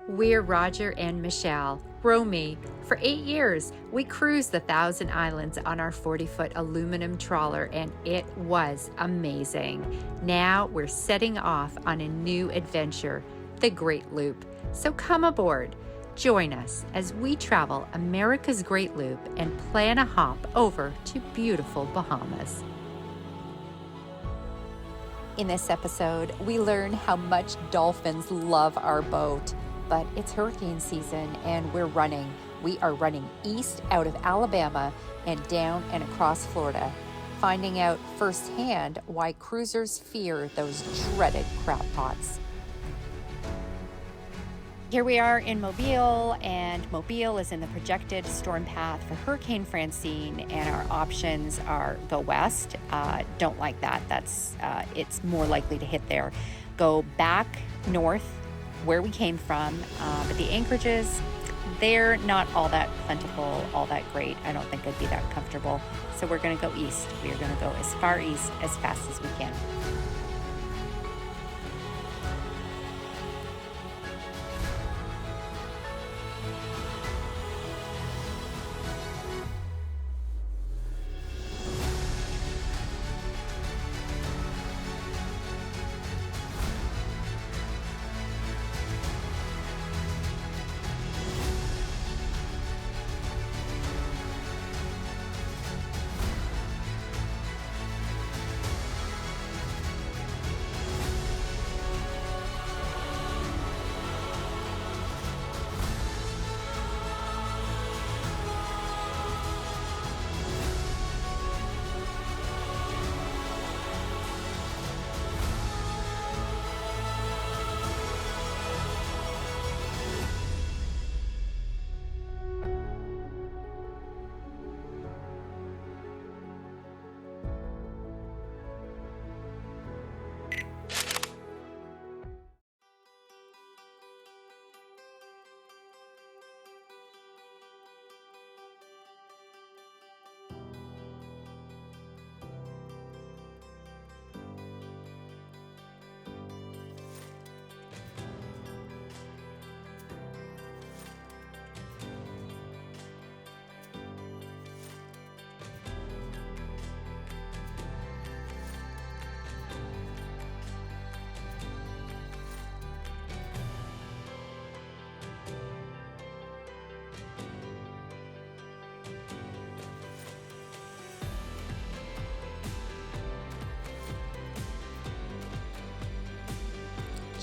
We're Roger and Michelle, Romy. For 8 years, we cruised the Thousand Islands on our 40-foot aluminum trawler, and it was amazing. Now we're setting off on a new adventure, the Great Loop. So come aboard. Join us as we travel America's Great Loop and plan a hop over to beautiful Bahamas. In this episode, we learn how much dolphins love our boat. But it's hurricane season and we're running. We are running east out of Alabama and down and across Florida, finding out firsthand why cruisers fear those dreaded crab pots. Here we are in Mobile, and Mobile is in the projected storm path for Hurricane Francine, and our options are go west. Don't like that. It's more likely to hit there. Go back north where we came from, but the anchorages, they're not all that plentiful, all that great. I don't think I'd be that comfortable. So we're gonna go east. We are gonna go as far east as fast as we can.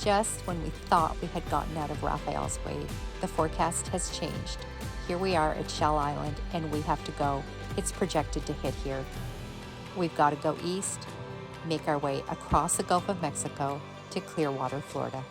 Just when we thought we had gotten out of Raphael's way, the forecast has changed. Here we are at Shell Island, and we have to go. It's projected to hit here. We've got to go east, make our way across the Gulf of Mexico to Clearwater, Florida.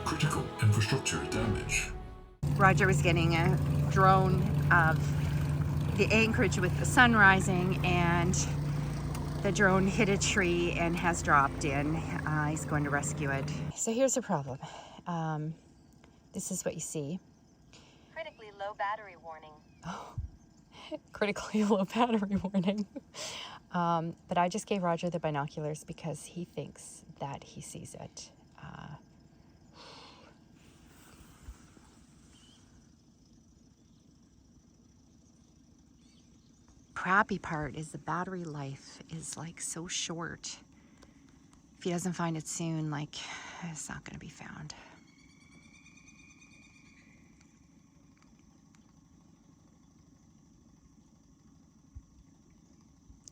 Critical infrastructure damage. Roger was getting a drone of the anchorage with the sun rising, and the drone hit a tree and has dropped in. He's going to rescue it. So here's the problem. This is what you see. Critically low battery warning. Oh, critically low battery warning. But I just gave Roger the binoculars because he thinks that he sees it. Crappy part is the battery life is like so short. If he doesn't find it soon, like, it's not going to be found.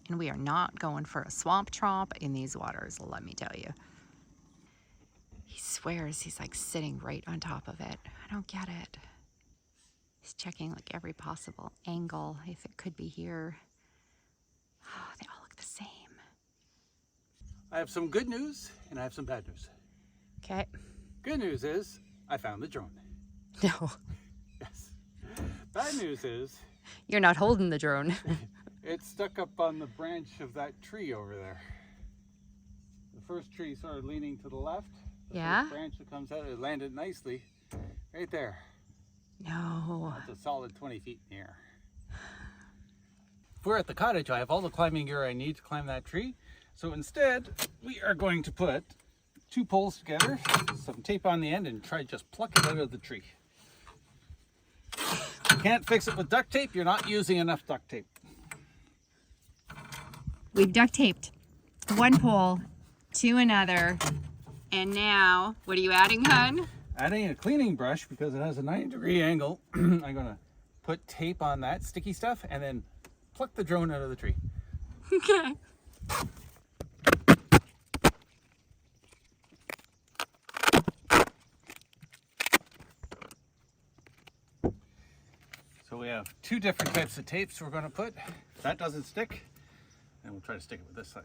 And we are not going for a swamp tromp in these waters, let me tell you. He swears he's like sitting right on top of it. I don't get it. He's checking like every possible angle, if it could be here. Oh, they all look the same. I have some good news and I have some bad news. Okay. Good news is I found the drone. No, Yes. Bad news is you're not holding the drone. it's stuck up on the branch of that tree over there. The first tree started leaning to the left. The first branch that comes out, it landed nicely right there. No. That's a solid 20 feet in the air. If we're at the cottage, I have all the climbing gear I need to climb that tree. So instead, we are going to put 2 poles together, some tape on the end, and try to just pluck it out of the tree. You can't fix it with duct tape. You're not using enough duct tape. We've duct taped one pole to another. And now, what are you adding, hun? Adding a cleaning brush because it has a 90-degree angle. I'm going to put tape on that sticky stuff and then pluck the drone out of the tree. Okay. So we have 2 different types of tapes we're going to put. If that doesn't stick, then we'll try to stick it with this side.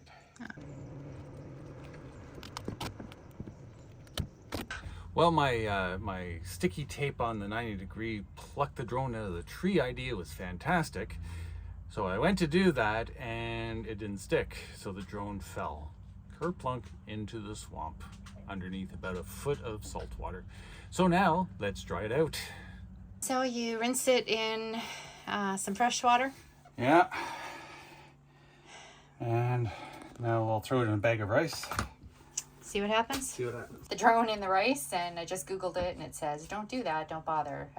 Well, my sticky tape on the 90-degree pluck the drone out of the tree idea was fantastic. So I went to do that and it didn't stick. So the drone fell kerplunk into the swamp underneath about a foot of salt water. So now let's dry it out. So you rinse it in some fresh water? Yeah. And now we'll throw it in a bag of rice. See what happens? See what happens. The drone in the rice, and I just Googled it, and it says, don't do that, don't bother.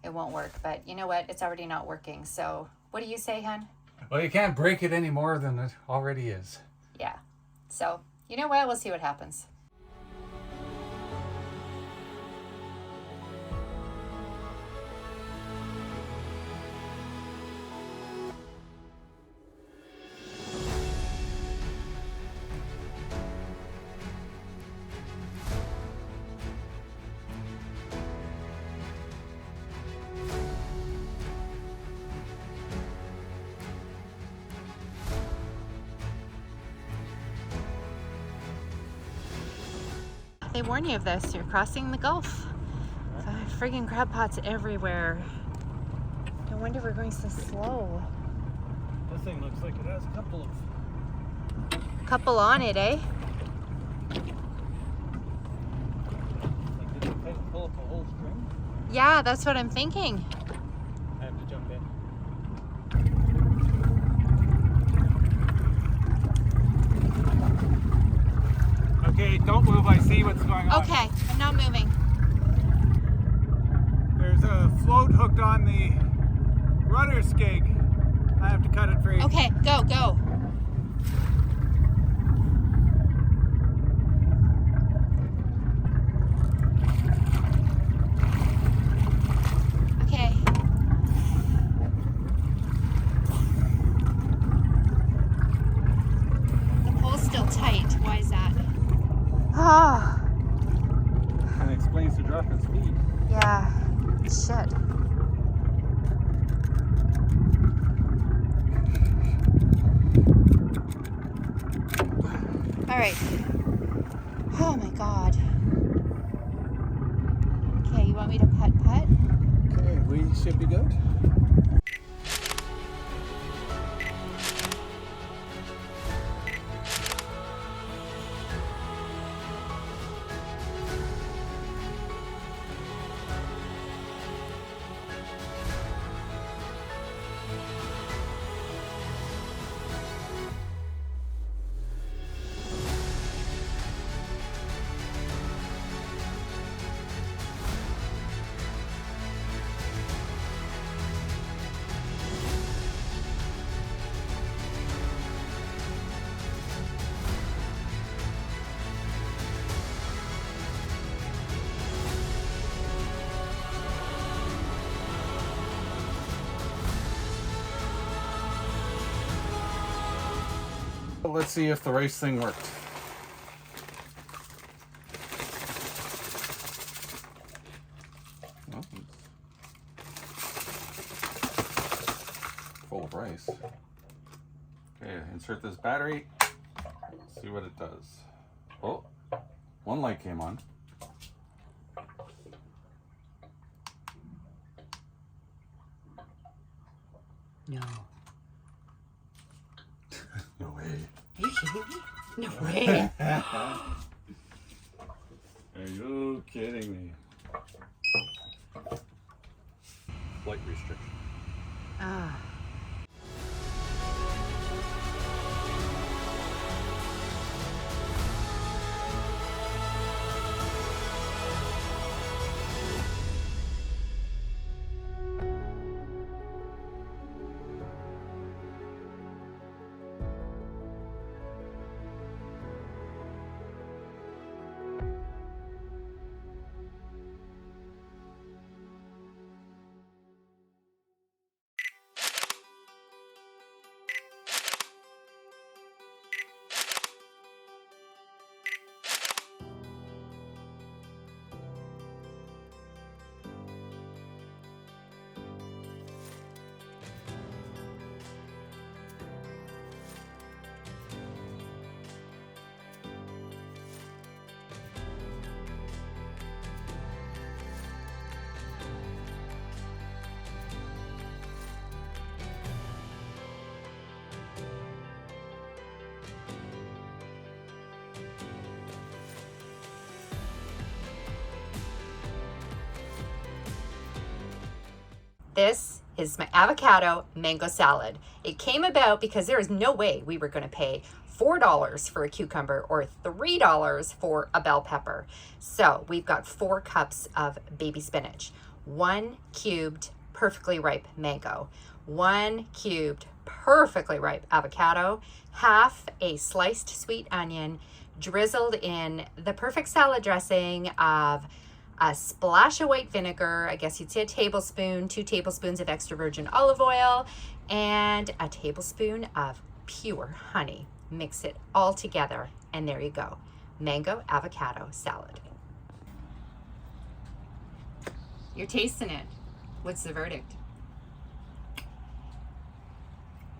It won't work. But you know what? It's already not working. So what do you say, hun? Well, you can't break it any more than it already is. Yeah. So, you know what? We'll see what happens. They warn you of this. You're crossing the Gulf. Friggin' crab pots everywhere. No wonder we're going so slow. This thing looks like it has a couple of... Couple on it, eh? Like, did they pull up a whole string? Yeah, that's what I'm thinking. I have to jump in. Okay, don't move. I see what's going on. Okay, I'm not moving. There's a float hooked on the rudder skeg. I have to cut it free. Okay, go, go. Okay. The pole's still tight. Why is that? Oh, That explains the drop in speed. yeah. Shit. All right. Oh my God. Okay, you want me to putt? Okay, we should be good. Let's see if the race thing worked. full of rice. Okay, insert this battery. See what it does. Oh, one light came on. No. No way. Are you kidding me? No way. Are you kidding me? Flight restriction. Ah. This is my avocado mango salad. It came about because there is no way we were going to pay $4 for a cucumber or $3 for a bell pepper. So we've got 4 cups of baby spinach, 1 cubed perfectly ripe mango, 1 cubed perfectly ripe avocado, half a sliced sweet onion, drizzled in the perfect salad dressing of a splash of white vinegar, I guess you'd say a tablespoon, 2 tablespoons of extra virgin olive oil, and a tablespoon of pure honey. Mix it all together, and there you go. Mango avocado salad. You're tasting it. What's the verdict?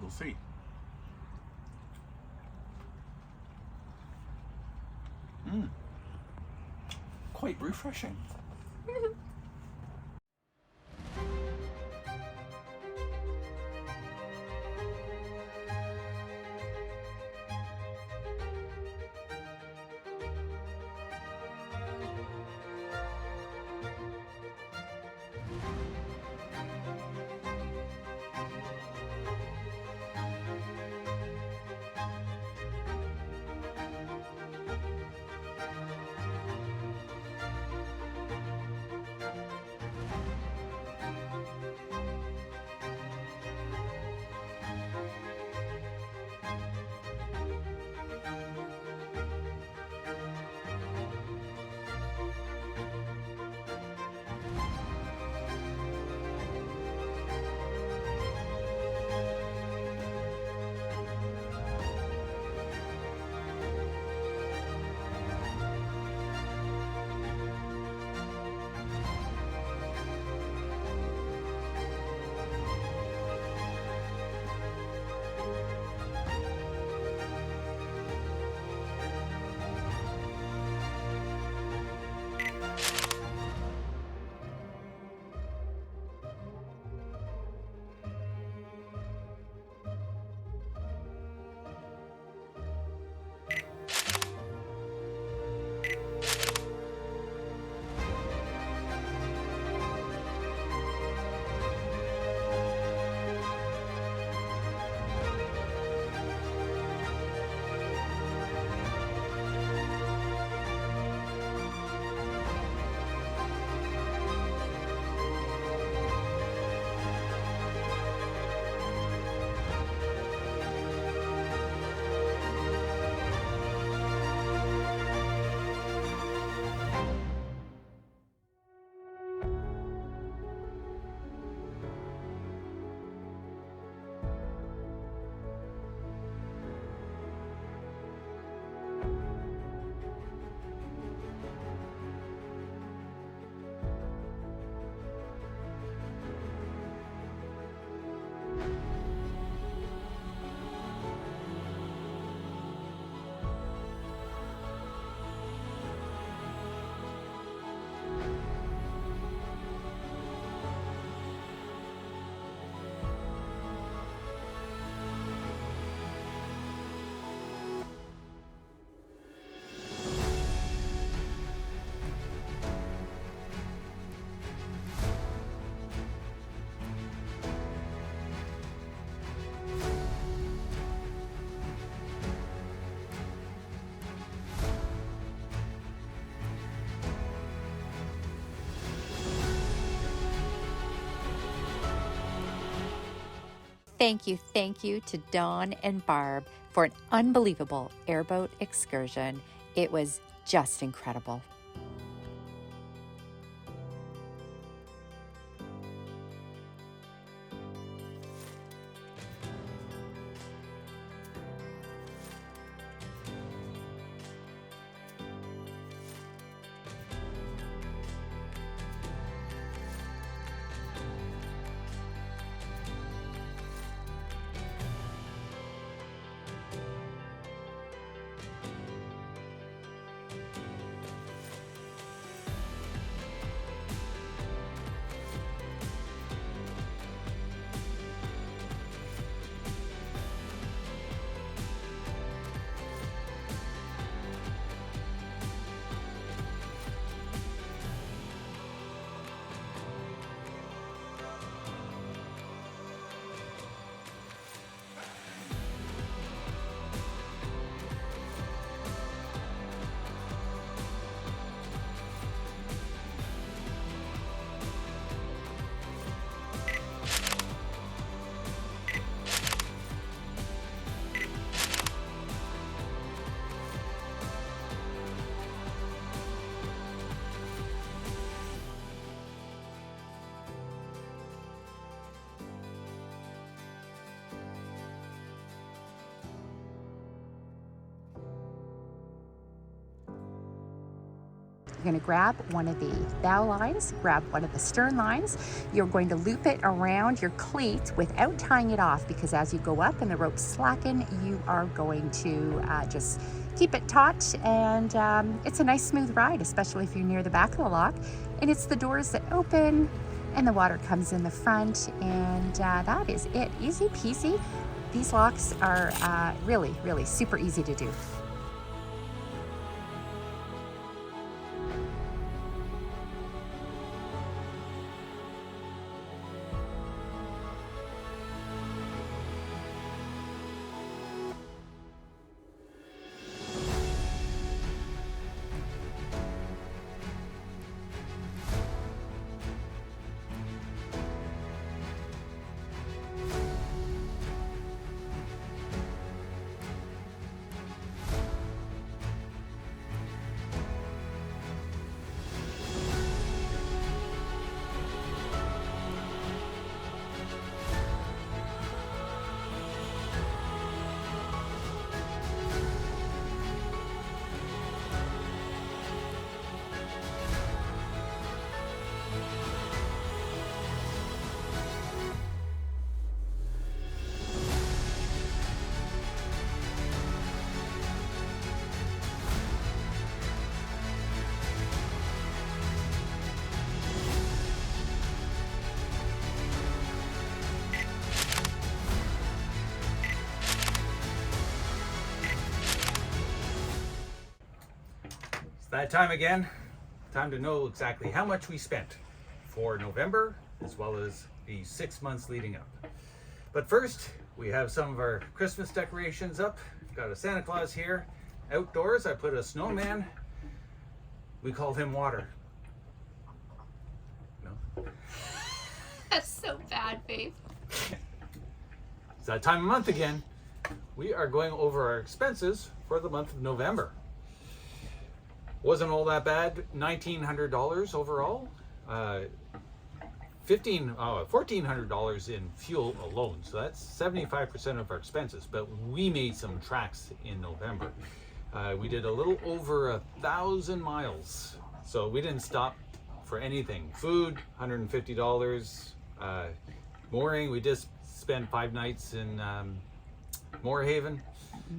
We'll see. Quite refreshing. thank you to Dawn and Barb for an unbelievable airboat excursion. It was just incredible. You're going to grab one of the bow lines, grab one of the stern lines. You're going to loop it around your cleat without tying it off, because as you go up and the ropes slacken, you are going to just keep it taut, and it's a nice smooth ride, especially if you're near the back of the lock. And it's the doors that open and the water comes in the front, and that is it. Easy peasy. These locks are really, really super easy to do. That time again. Time to know exactly how much we spent for November, as well as the 6 months leading up. But first, we have some of our Christmas decorations up. We've got a Santa Claus here. Outdoors, I put a snowman. We called him Water. No? That's so bad, babe. It's that time of month again. We are going over our expenses for the month of November. Wasn't all that bad. $1,900 overall. $1,400 in fuel alone. So that's 75% of our expenses. But we made some tracks in November. We did a little over 1,000 miles. So we didn't stop for anything. Food, $150. Mooring, we just spent 5 nights in Moorhaven.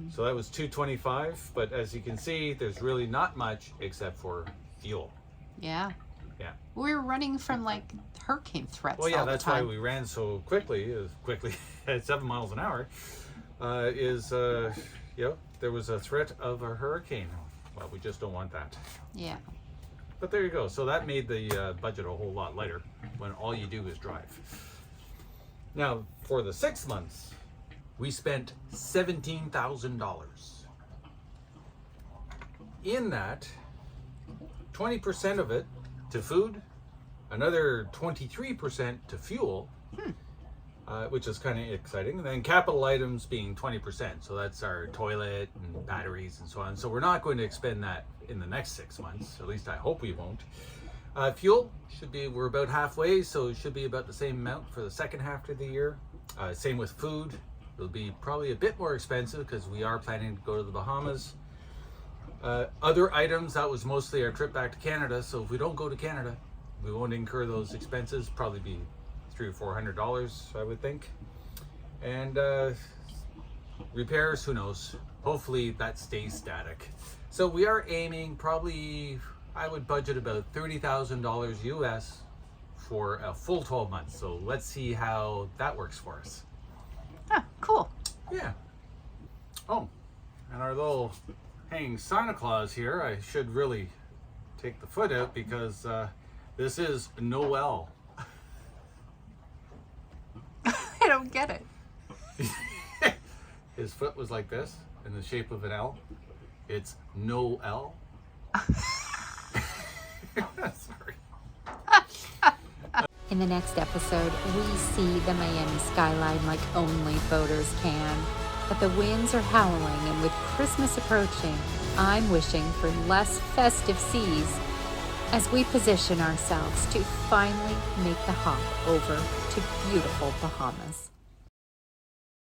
So that was $225, but as you can see, there's really not much except for fuel. Yeah. Yeah. We were running from like hurricane threats. Well, yeah, all that's the time. why we ran so quickly at 7 miles an hour. There was a threat of a hurricane. Well, we just don't want that. Yeah. But there you go. So that made the budget a whole lot lighter when all you do is drive. Now, for the 6 months, we spent $17,000. In that, 20% of it to food, another 23% to fuel, which is kind of exciting. And then capital items being 20%. So that's our toilet and batteries and so on. So we're not going to expend that in the next 6 months. At least I hope we won't. Fuel we're about halfway, so it should be about the same amount for the second half of the year. Same with food. It'll be probably a bit more expensive because we are planning to go to the Bahamas. Other items, that was mostly our trip back to Canada. So if we don't go to Canada, we won't incur those expenses. Probably be $300 or $400, I would think. And repairs, who knows? Hopefully that stays static. So we are aiming probably, I would budget about $30,000 US for a full 12 months. So let's see how that works for us. Ah, cool. Yeah. Oh, and our little hanging Santa Claus here, I should really take the foot out because this is Noel. I don't get it. His foot was like this, in the shape of an L. It's Noel. Sorry. In the next episode, we see the Miami skyline like only photos can. But the winds are howling, and with Christmas approaching, I'm wishing for less festive seas as we position ourselves to finally make the hop over to beautiful Bahamas.